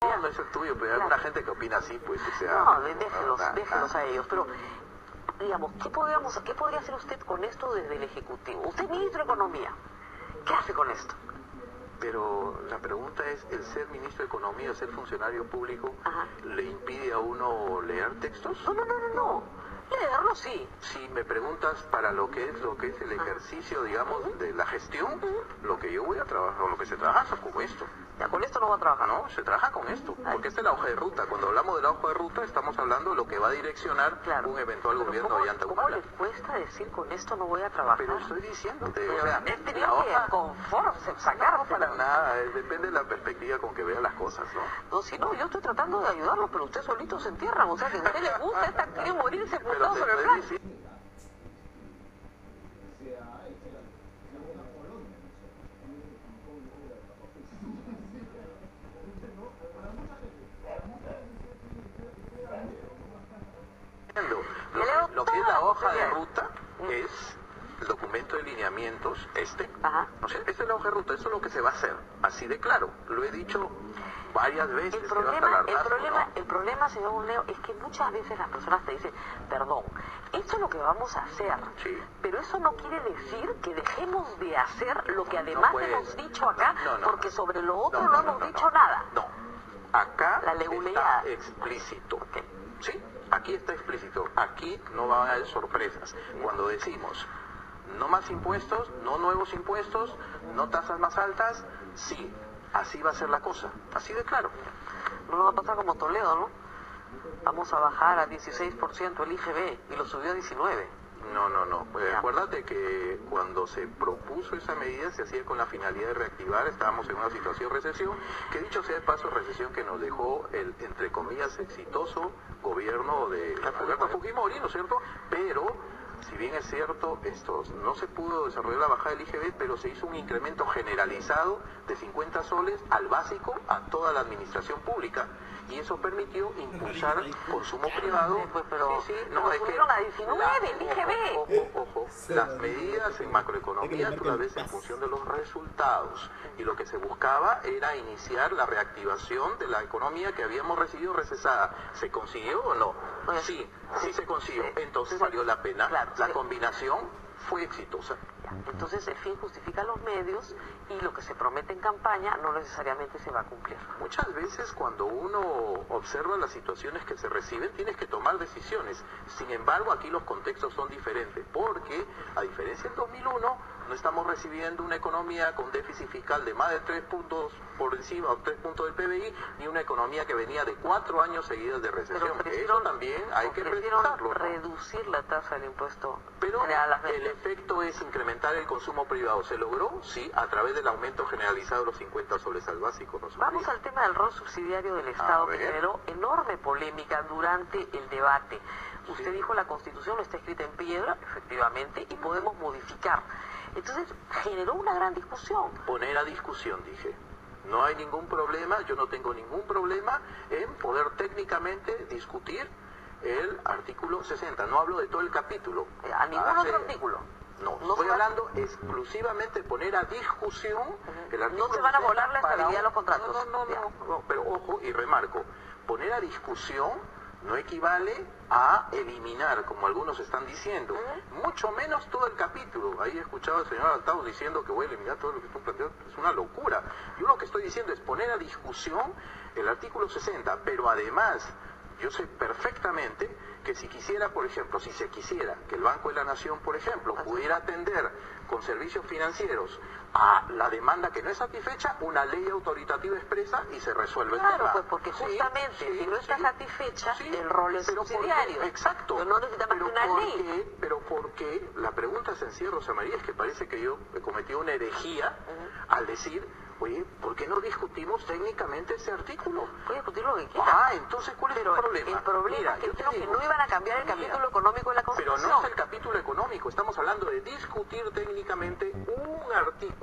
No es el tuyo, pero hay alguna gente que opina así, pues, o sea... No, déjelos a ellos, pero... Digamos, ¿qué podría hacer usted con esto desde el Ejecutivo? Usted es ministro de Economía. ¿Qué hace con esto? Pero la pregunta es, ¿el ser ministro de Economía, ser funcionario público, le impide a uno leer textos? No. Leerlo sí. Si me preguntas para lo que es el ejercicio, digamos, de la gestión, lo que yo voy a trabajar, o lo que se trabaja es con esto. Ya, con esto no va a trabajar. No, se trabaja con esto, porque esta es la hoja de ruta. Cuando hablamos de la hoja de ruta, estamos hablando de lo que va a direccionar un eventual gobierno de Ollanta ¿Cómo le cuesta decir con esto no voy a trabajar? Pero estoy diciéndote, pero o sea, él tenía que sacar. No, para nada, depende de la perspectiva con que vea las cosas, ¿no? No, si no, yo estoy tratando de ayudarlo, pero usted solito se entierra. O sea, que a usted le gusta, quiere morir sepultado sobre el plan. Lo que es la hoja de ruta es el documento de lineamientos, ¿no sé? Esta es la hoja de ruta, eso es lo que se va a hacer, así de claro, lo he dicho varias veces. El problema, señor Burleo, es que muchas veces las personas te dicen, perdón, esto es lo que vamos a hacer, pero eso no quiere decir que dejemos de hacer lo que además hemos dicho acá, porque sobre lo otro no hemos dicho nada. No, acá la está explícito. ¿Sí? Aquí está explícito, aquí no va a haber sorpresas. Cuando decimos no más impuestos, no nuevos impuestos, no tasas más altas, sí, así va a ser la cosa, así de claro. No nos va a pasar como Toledo, ¿no? Vamos a bajar a 16% el IGB y lo subió a 19%. No. Pues acuérdate que cuando se propuso esa medida se hacía con la finalidad de reactivar, estábamos en una situación de recesión, que dicho sea de paso, recesión que nos dejó el, entre comillas, exitoso gobierno de Alberto Fujimori, ¿no es cierto? Pero, si bien es cierto, no se pudo desarrollar la bajada del IGB, pero se hizo un incremento generalizado de 50 soles al básico a toda la administración pública. Y eso permitió impulsar consumo privado. Subieron a 19 el IGB. Ojo, las medidas en macroeconomía tú las ves en función de los resultados. Y lo que se buscaba era iniciar la reactivación de la economía que habíamos recibido recesada. ¿Se consiguió o no? Sí se consiguió. Entonces valió la pena. La combinación fue exitosa. Entonces el fin justifica los medios y lo que se promete en campaña no necesariamente se va a cumplir. Muchas veces cuando uno observa las situaciones que se reciben tienes que tomar decisiones. Sin embargo, aquí los contextos son diferentes porque, a diferencia del 2001, no estamos recibiendo una economía con déficit fiscal de más de 3 puntos por encima o 3 puntos del PBI, ni una economía que venía de 4 años seguidos de recesión. Eso también hay que precisarlo, ¿no? Reducir la tasa del impuesto. Pero el efecto es incrementar el consumo privado. ¿Se logró? Sí, a través del aumento generalizado de los 50 soles al básico. Vamos al tema del rol subsidiario del Estado, que generó enorme polémica durante el debate. Usted dijo la Constitución no está escrita en piedra, efectivamente, y podemos modificar. Entonces, generó una gran discusión. Poner a discusión, dije. No hay ningún problema, yo no tengo ningún problema en poder técnicamente discutir el artículo 60. No hablo de todo el capítulo. ¿A ningún otro artículo? No, estoy hablando exclusivamente de poner a discusión el artículo 60. No se van a volar la estabilidad de los contratos. No, pero ojo, y remarco, poner a discusión no equivale a eliminar, como algunos están diciendo, mucho menos todo el capítulo. Ahí he escuchado al señor Altao diciendo que voy a eliminar todo lo que tú planteas, es una locura. Yo lo que estoy diciendo es poner a discusión el artículo 60, pero además yo sé perfectamente que si quisiera, por ejemplo, si se quisiera que el Banco de la Nación, por ejemplo, pudiera atender con servicios financieros a la demanda que no es satisfecha, una ley autoritativa expresa y se resuelve el tema. Claro, pues porque justamente si no está satisfecha, el rol es subsidiario. Exacto. Pero no necesita más que una ley. Pero porque la pregunta sencilla, Rosa María, es que parece que yo he cometido una herejía al decir, oye, ¿por qué no discutimos técnicamente ese artículo? Puede discutir lo que quiera. Entonces, ¿cuál es el problema? El problema es que creo que no iban a cambiar el capítulo económico de la Constitución. Pero no es el capítulo económico, estamos hablando de discutir técnicamente un artículo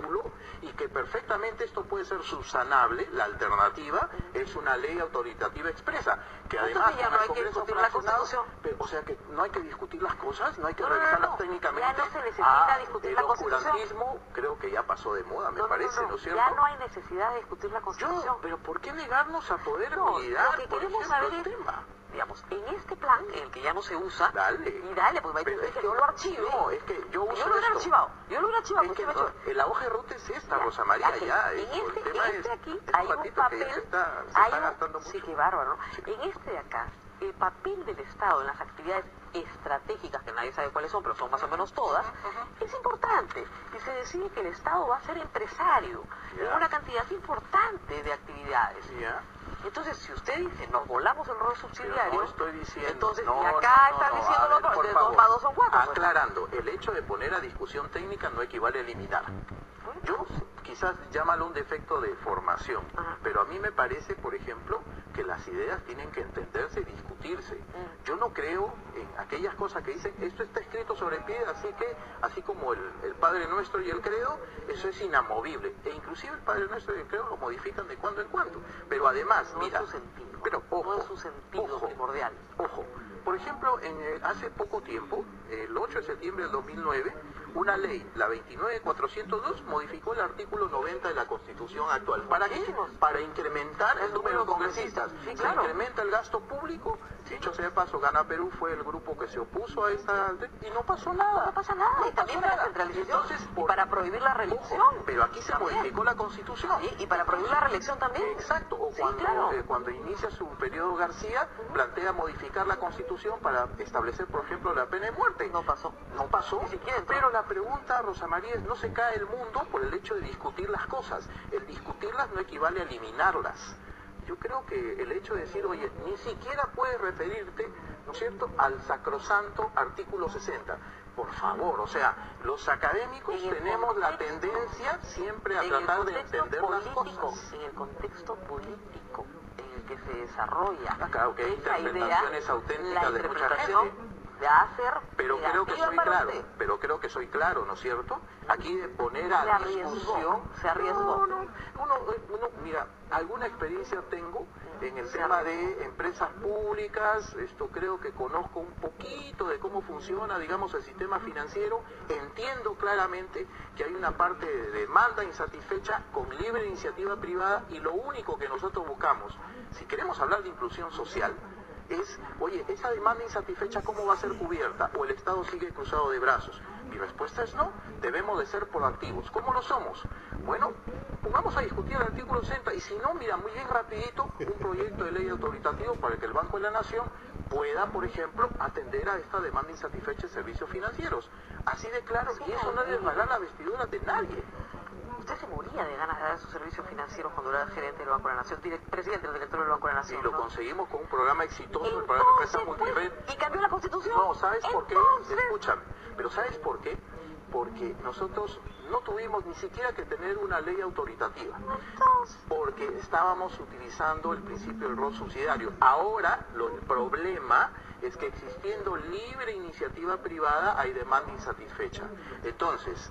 y que perfectamente esto puede ser subsanable. La alternativa es una ley autoritativa expresa, que además ya no hay que discutir la Constitución. O sea que no hay que discutir las cosas, no hay que revisarlas técnicamente. Ya no se necesita discutir la Constitución. El oscurantismo creo que ya pasó de moda, me parece, ¿no es cierto? Ya no hay necesidad de discutir la Constitución. Pero ¿por qué negarnos a poder mirar, lo que por queremos ejemplo, saber el es, tema? digamos, en este plan, en el que ya no se usa, Dale. y dale, pues Pero es que yo lo archive. No, es que yo uso lo hubiera esto. archivado. Yo lo hubiera archivado. Es que pues, la hoja de ruta es esta, ya, Rosa María, ok. ya. En el tema es aquí es hay un ratito papel, que se está gastando mucho. sí, qué bárbaro, ¿no? Sí. En este de acá, el papel del Estado en las actividades estratégicas, que nadie sabe cuáles son, pero son más o menos todas, es importante. Y se decide que el Estado va a ser empresario en una cantidad importante de actividades. Ya. Entonces, si usted dice, nos volamos el rol subsidiario, Pero no estoy diciendo... entonces, no, y acá está no, diciendo a ver, lo otro, por de favor, 2 más 2 son 4. aclarando, el hecho de poner a discusión técnica no equivale a eliminar. Yo quizás llámalo un defecto de formación, pero a mí me parece, por ejemplo, que las ideas tienen que entenderse y discutirse. Yo no creo en aquellas cosas que dicen, esto está escrito sobre piedra, así que, así como el Padre Nuestro y el Credo, eso es inamovible. E inclusive el Padre Nuestro y el Credo lo modifican de cuando en cuando. Pero además, no mira, es su sentido, pero ojo, no es su sentido primordial. Ojo, por ejemplo, hace poco tiempo, el 8 de septiembre del 2009, una ley, la 29402, modificó el artículo 90 de la Constitución actual. ¿Para qué? Para incrementar el número de congresistas. Sí, Se claro. incrementa el gasto público. Dicho sea de paso, Gana Perú fue el grupo que se opuso a esta y no pasó nada. No pasa nada. No Y también pasó para la nada. centralización. Entonces, Y para prohibir la reelección. Ojo, pero aquí se también. modificó la Constitución. Sí, y para prohibir la reelección también. Exacto, o Sí, cuando, claro. cuando inicia su periodo García, plantea modificar la Constitución para establecer, por ejemplo, la pena de muerte. No pasó. No pasó, Ni siquiera entró. pero la pregunta, Rosa María, es no se cae el mundo por el hecho de discutir las cosas. El discutirlas no equivale a eliminarlas. Yo creo que el hecho de decir, oye, ni siquiera puedes referirte, ¿no es cierto?, al sacrosanto artículo 60. Por favor, o sea, los académicos tenemos la tendencia siempre a tratar de entender las cosas. En el contexto político en el que se desarrolla Claro que hay esa idea, interpretaciones auténticas la de mucha interpretación gente. de hacer Pero creo que negativa soy para claro, usted. pero creo que soy claro, ¿no es cierto? Aquí de poner a discusión... Se arriesgó. Uno, mira, alguna experiencia tengo en el tema de empresas públicas, esto creo que conozco un poquito de cómo funciona, digamos, el sistema financiero, entiendo claramente que hay una parte de demanda insatisfecha con libre iniciativa privada y lo único que nosotros buscamos, si queremos hablar de inclusión social, es, oye, esa demanda insatisfecha, ¿cómo va a ser cubierta? ¿O el Estado sigue cruzado de brazos? Mi respuesta es no, debemos de ser proactivos. ¿Cómo lo somos? Bueno, pongamos a discutir el artículo 60 y si no, mira, muy bien rapidito, un proyecto de ley autoritativo para que el Banco de la Nación pueda, por ejemplo, atender a esta demanda insatisfecha de servicios financieros. Así de claro, y eso no es desbalar la vestidura de nadie. Usted se moría de ganas de dar sus servicios financieros cuando era gerente del Banco de la Nación, presidente del directorio del Banco de la Nación. Y lo ¿no? conseguimos con un programa exitoso, el programa de empresa multired. ¿Y cambió la Constitución? No, ¿sabes por qué? Entonces... Escúchame, pero ¿sabes por qué? Porque nosotros no tuvimos ni siquiera que tener una ley autoritativa, porque estábamos utilizando el principio del rol subsidiario. Ahora, el problema es que existiendo libre iniciativa privada hay demanda insatisfecha. Entonces,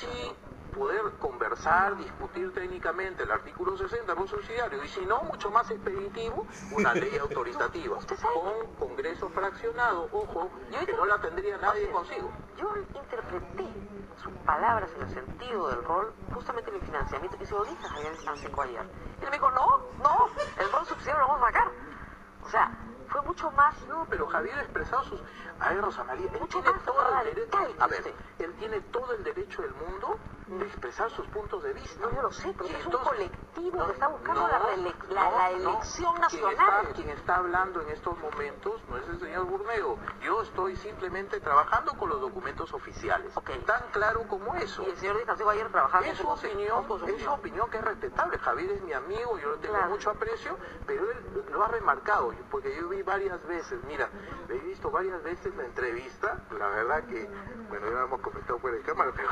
sí, poder conversar, discutir técnicamente el artículo 60, rol subsidiario, y si no, mucho más expeditivo, una ley autoritativa, con Congreso fraccionado, ojo, que no la tendría nadie consigo. Yo interpreté sus palabras en el sentido del rol justamente en el financiamiento, y se lo dije a Javier Sanseco ayer. Y él me dijo, no, el rol subsidiario lo vamos a sacar. O sea, fue mucho más... No, pero Javier ha expresado sus... A ver, Rosa María, él Mucho tiene más todo el radical derecho... A ver, que él tiene todo el derecho del mundo de expresar sus puntos de vista. No, yo lo sé, pero Y es entonces- un colectivo no, que está buscando no, la elección nacional. Quien está hablando en estos momentos no es el señor Burmeo. Yo estoy simplemente trabajando con los documentos oficiales. Ok. Tan claro como eso. Y el señor Díaz Canseco ayer trabajando Es su opinión que es respetable. Javier es mi amigo, yo lo tengo Claro. mucho aprecio, pero él lo ha remarcado, porque yo vi varias veces, mira, he visto varias veces la entrevista, la verdad que, bueno, ya lo hemos comentado fuera de cámara, pero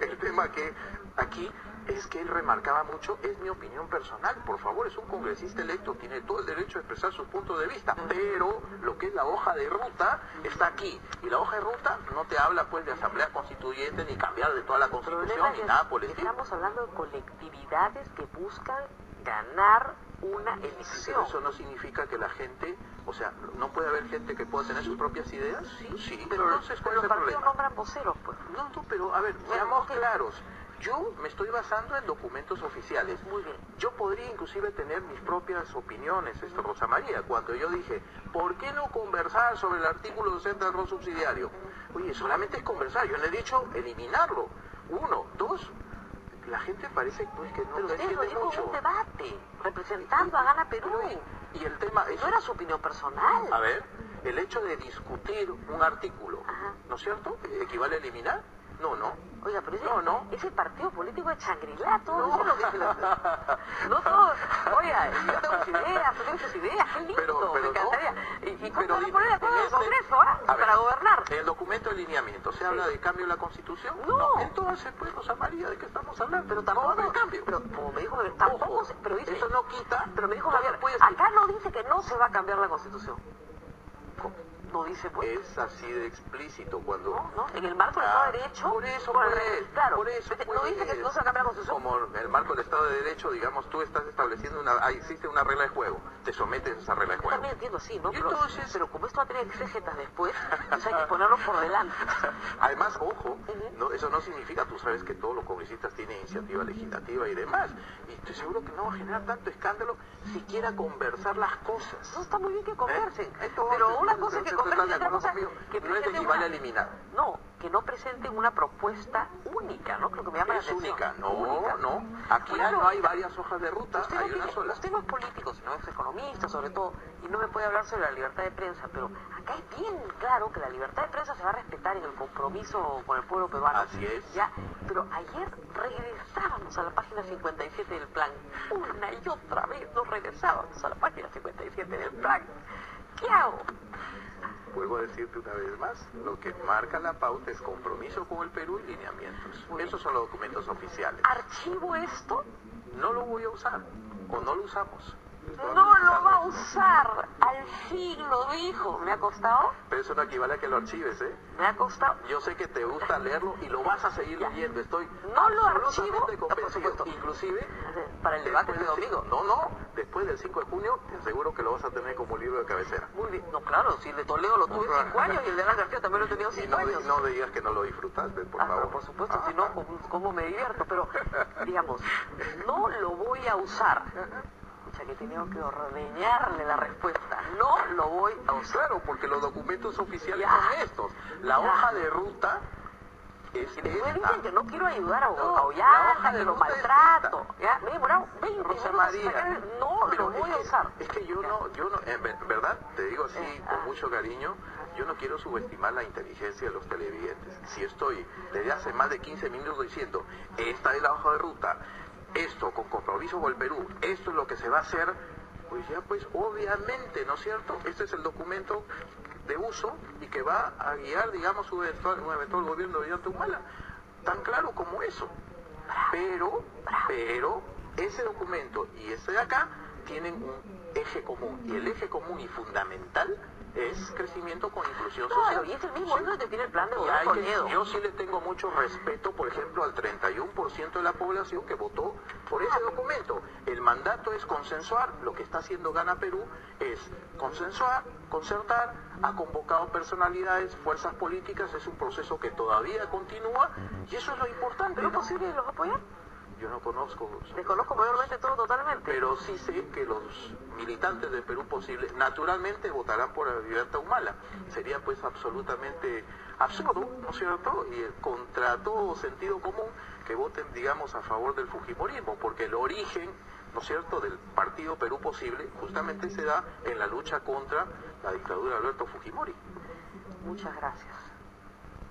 el tema que aquí es que él remarcaba mucho, es mi opinión personal, por favor, es un congresista electo, tiene todo el derecho a expresar sus puntos de vista, pero lo que es la hoja de ruta está aquí, y la hoja de ruta no te habla pues de asamblea constituyente, ni cambiar de toda la constitución, ni nada por el estilo. Estamos hablando de colectividades que buscan ganar una Pero elección. eso no significa que la gente, o sea, no puede haber gente que pueda tener sus propias ideas. Sí, Pero entonces, ¿cuál los es el partidos problema? nombran voceros, pues. No, pero a ver, seamos claros. Yo me estoy basando en documentos oficiales. Muy bien. Yo podría inclusive tener mis propias opiniones, Rosa María, cuando yo dije, ¿por qué no conversar sobre el artículo 60 del rol subsidiario? Oye, solamente es conversar, yo le he dicho eliminarlo. Uno, dos, la gente parece pues que no pero usted lo entiende dijo mucho. en un debate, representando a Gana Perú. Y el tema es... No era su opinión personal. A ver, el hecho de discutir un artículo, Ajá. ¿no es cierto? ¿Equivale a eliminar? No, no. Oiga, pero ese partido político de Shangri-La, todo eso es lo que... No todo... Oiga, yo tengo sus ideas, tú tienes tus ideas, qué lindo, me encantaría. ¿Y cómo van a poner de acuerdo en el Congreso, para gobernar? En el documento de lineamiento, ¿se habla de cambio de la Constitución? No. Entonces, pues, Rosa María, ¿de qué estamos hablando? Pero tampoco... No, de cambio. Pero como me dijo, tampoco... Pero dice, eso no quita... Pero me dijo Javier, acá no dice que no se va a cambiar la Constitución. No dice pues. Es así de explícito cuando... No, en el marco del Estado de Derecho... Por eso, claro, por eso no dice que no se va a cambiar la Constitución. Como el marco del Estado de Derecho, digamos, tú estás estableciendo existe una regla de juego, te sometes a esa regla de Yo juego. también entiendo así, ¿no? Entonces... Pero como esto va a tener exégetas después, entonces hay que ponerlo por delante. Además, ojo, no, eso no significa, tú sabes que todos los congresistas tienen iniciativa legislativa y demás, y estoy seguro que no va a generar tanto escándalo siquiera conversar las cosas. No, está muy bien que conversen, Entonces, pero una cosa es que conversen y otra cosa que no es de equivale a eliminar. No, que no presenten una propuesta única, ¿no? Creo que me llama la Es atención. única, no, Única. no. Aquí Claro. no hay varias hojas de ruta, Usted hay no una tiene- sola. Usted no es político, sino es economista, sobre todo, y no me puede hablar sobre la libertad de prensa, pero acá es bien claro que la libertad de prensa se va a respetar en el compromiso con el pueblo peruano. Así es. Ya, pero ayer regresábamos a la página 57 del plan. Una y otra vez nos regresábamos a la página 57 del plan. ¿Qué hago? Vuelvo a decirte una vez más, lo que marca la pauta es compromiso con el Perú y lineamientos. Esos son los documentos oficiales. ¿Archivo esto? No lo voy a usar, o no lo usamos. No lo va a usar. Al fin lo dijo. ¿Me ha costado? Pero eso no equivale a que lo archives, ¿eh? Me ha costado. Yo sé que te gusta leerlo y lo vas a seguir leyendo. Estoy No lo absolutamente archivo, convencido. por supuesto. Inclusive, Para el debate de después del domingo. No, después del 5 de junio, te aseguro que lo vas a tener como libro de cabecera. Muy bien. No, claro, si el de Toledo lo tuve 5 años y el de Alan García también lo he tenido Y 5 no, años. no digas que no lo disfrutaste, por favor. Pero por supuesto, si no, ¿cómo me divierto? Pero, digamos, no lo voy a usar. O sea, que he tenido que ordeñarle la respuesta. No lo voy a usar. Claro, porque los documentos oficiales Ya. son estos. La hoja de ruta es Y después esta. dicen que no quiero ayudar a No, la Ollanta, hoja de que lo ruta es maltrato. Ya, me he demorado 20 Rosa minutos. María, No pero lo voy a es que- usar. Es que yo no, en verdad, te digo así con mucho cariño, yo no quiero subestimar la inteligencia de los televidentes. Si estoy desde hace más de 15 minutos diciendo, esta es la hoja de ruta, esto con compromiso con el Perú, esto es lo que se va a hacer, pues ya pues obviamente, ¿no es cierto? Este es el documento de uso y que va a guiar, digamos, un eventual gobierno de Ollanta Humala. Tan claro como eso. Pero ese documento y ese de acá tienen un eje común. Y el eje común y fundamental es crecimiento con inclusión social. Claro, y es el mismo libro que tiene el plan de Y gobierno hay con que- miedo. yo sí le tengo mucho respeto, por ejemplo, al 31% de la población que votó por ese documento. El mandato es consensuar, lo que está haciendo Gana Perú es consensuar, concertar, ha convocado personalidades, fuerzas políticas, es un proceso que todavía continúa y eso es lo importante. ¿Pero es ¿no? posible los apoyar? Yo no conozco, Desconozco mayormente todo totalmente. pero sí sé que los militantes de Perú Posible naturalmente votarán por Ollanta Humala. Sería pues absolutamente absurdo, ¿no es cierto? Y contra todo sentido común que voten, digamos, a favor del fujimorismo, porque el origen, ¿no es cierto?, del partido Perú Posible justamente se da en la lucha contra la dictadura de Alberto Fujimori. Muchas gracias.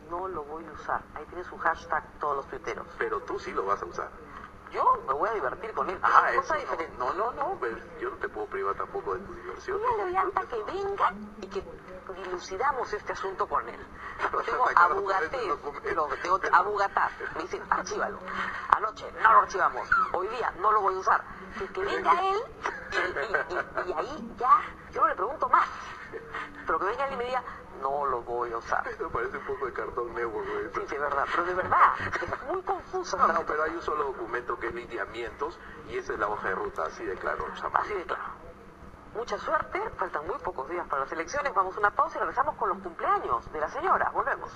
No lo voy a usar. Ahí tiene su hashtag todos los tuiteros. Pero tú sí lo vas a usar. Yo me voy a divertir con él. Ah, Es cosa eso diferente. no, pues, yo no te puedo privar tampoco de tu diversión. Dígale a Ollanta que venga y que dilucidamos este asunto con él. Lo tengo Vas a sacar abugaté, ese documento. lo tengo abugatar. Me dicen, archívalo. Anoche no lo archivamos. Hoy día no lo voy a usar. Que venga él y ahí ya, yo no le pregunto más. Pero que venga él y me diga, no lo voy a usar. Esto parece un poco de cartón nuevo, güey. Sí, de verdad, pero de verdad, es muy confuso. No, pero hay un solo documento que es lineamientos y esa es la hoja de ruta, así de claro. Así de claro. Mucha suerte, faltan muy pocos días para las elecciones, vamos a una pausa y regresamos con los cumpleaños de la señora. Volvemos.